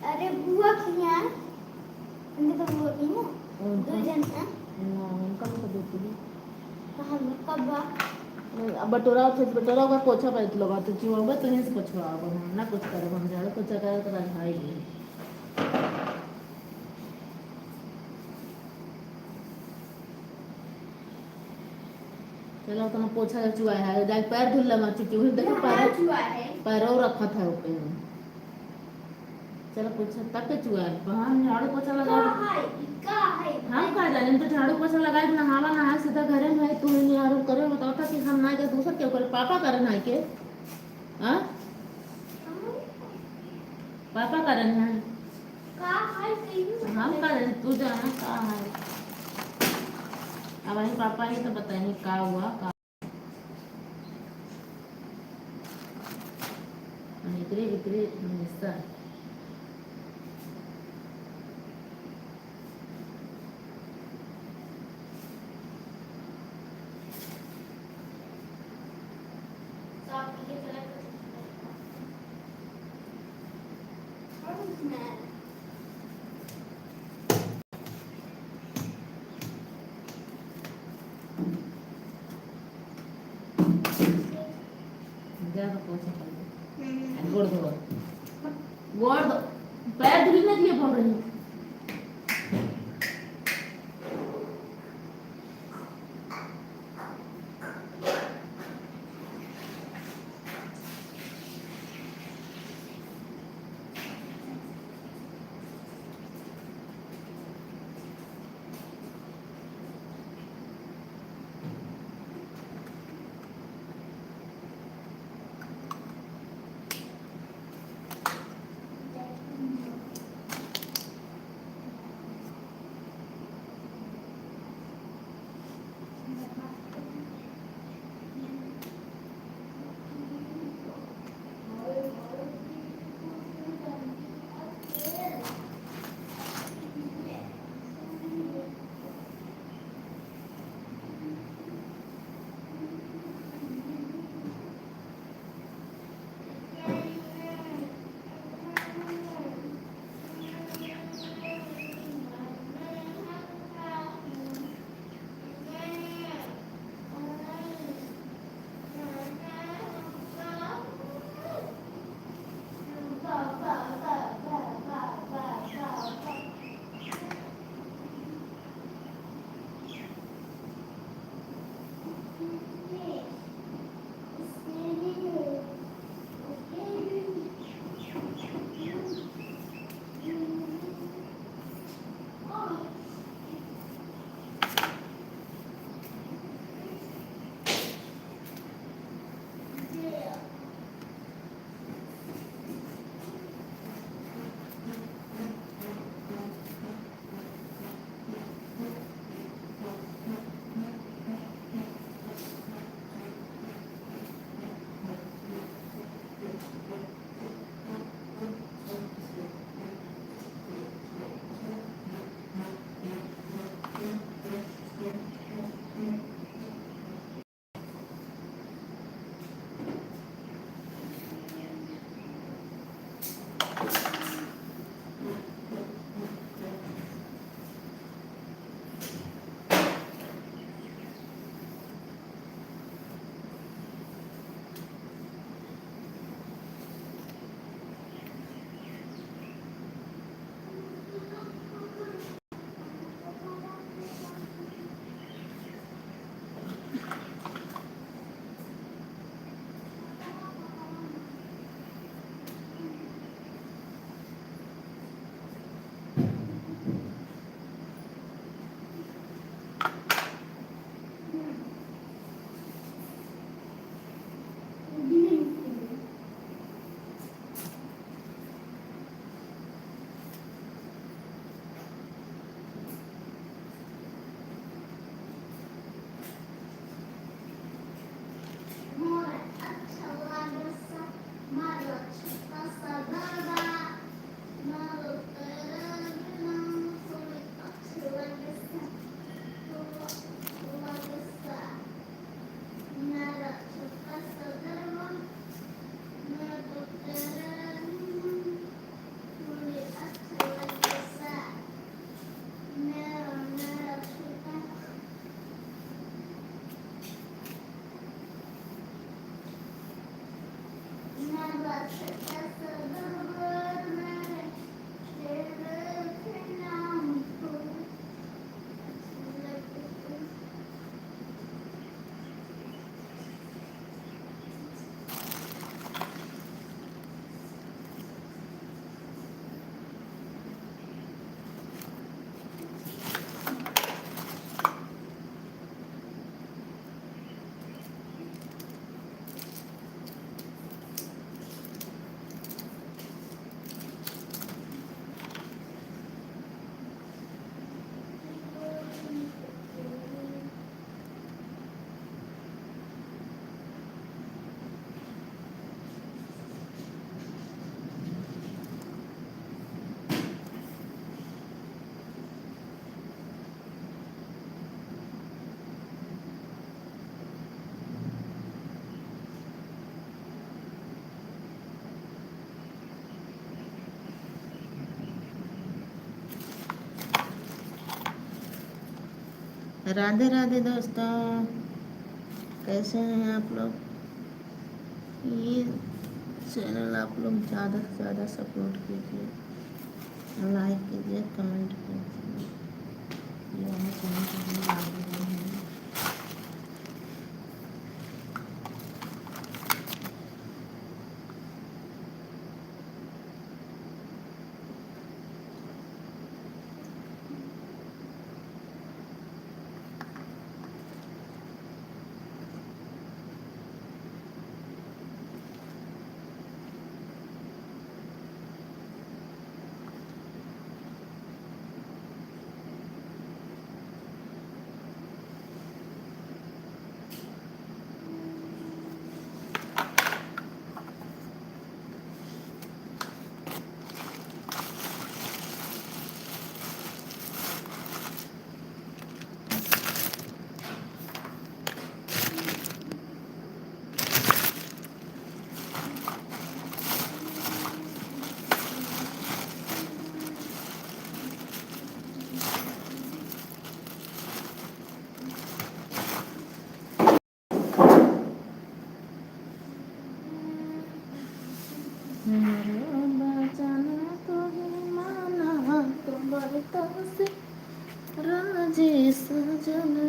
अरे बुआ की है तो बुआ की ना दो जन है उनका भी देती है कहाँ में कब अब बटोरा का पोछा पाई लगा तो चिवा तो नहीं पोछवा अब हम ना कुछ करे हम झाड़ू पोछा करे तो रखाई गई चलो तो पोछा चुआ है जाके पैर धुल लगा चुकी हूँ देखो पैरों रखा था ऊपर चलो पोछा तक के चुआ है हम झाड़ू पोछा लगा हम कहा जाने तो झाड़ू पोछा लगा के नहावा नहा सीधा घरे में तू नहीं आरो करे बताओ था कि हम ना के दूसर क्यों करे पापा करे ना के हां पापा करे ना हम करे तू जाना का है अब वही पापा ही तो बताएंगे का हुआ का इतरे इतरे हिस्सा ज्यादा पोछा कर गोड़ दो गोड़ दो पैर धुली ना दिए पड़ रही राधे राधे दोस्तों, कैसे हैं आप लोग? ये चैनल आप लोग ज़्यादा से ज़्यादा सपोर्ट कीजिए, लाइक कीजिए, कमेंट कीजिए। ये हमें चैनल को भी आगे बढ़ाएं। राजे सजना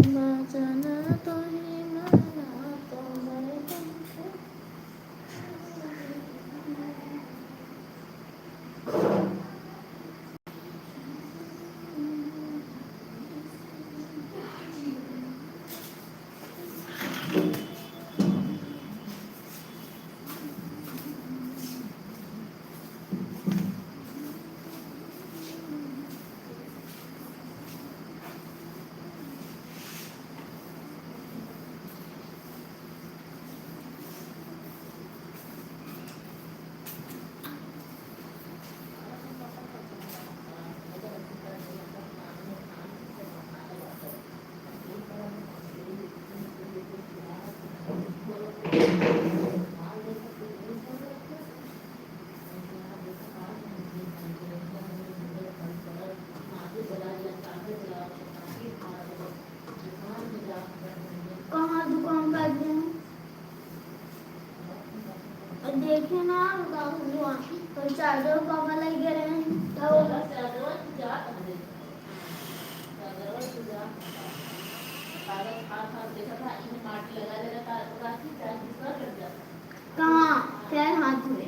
बचना तो ही माना तो कहाँ दुकान कर रहे हैं? देखे ना तो चादर कहाँ लगे रहे हैं? क्या होगा? कहाँ? पैर हाथ में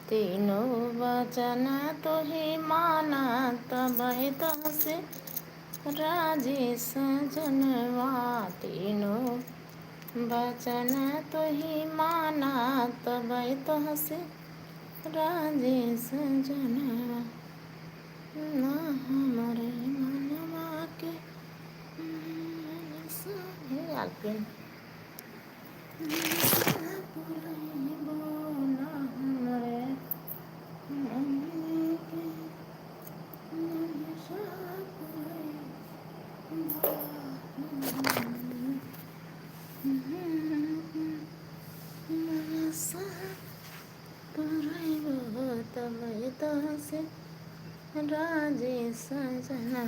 तीनों वचन तो ही माना तब से राजे सजनवा। तीनों वचन तो ही माना तब से राजे सजनवा। ना हमारे मनवा के आलपिन तब से राजे सजना।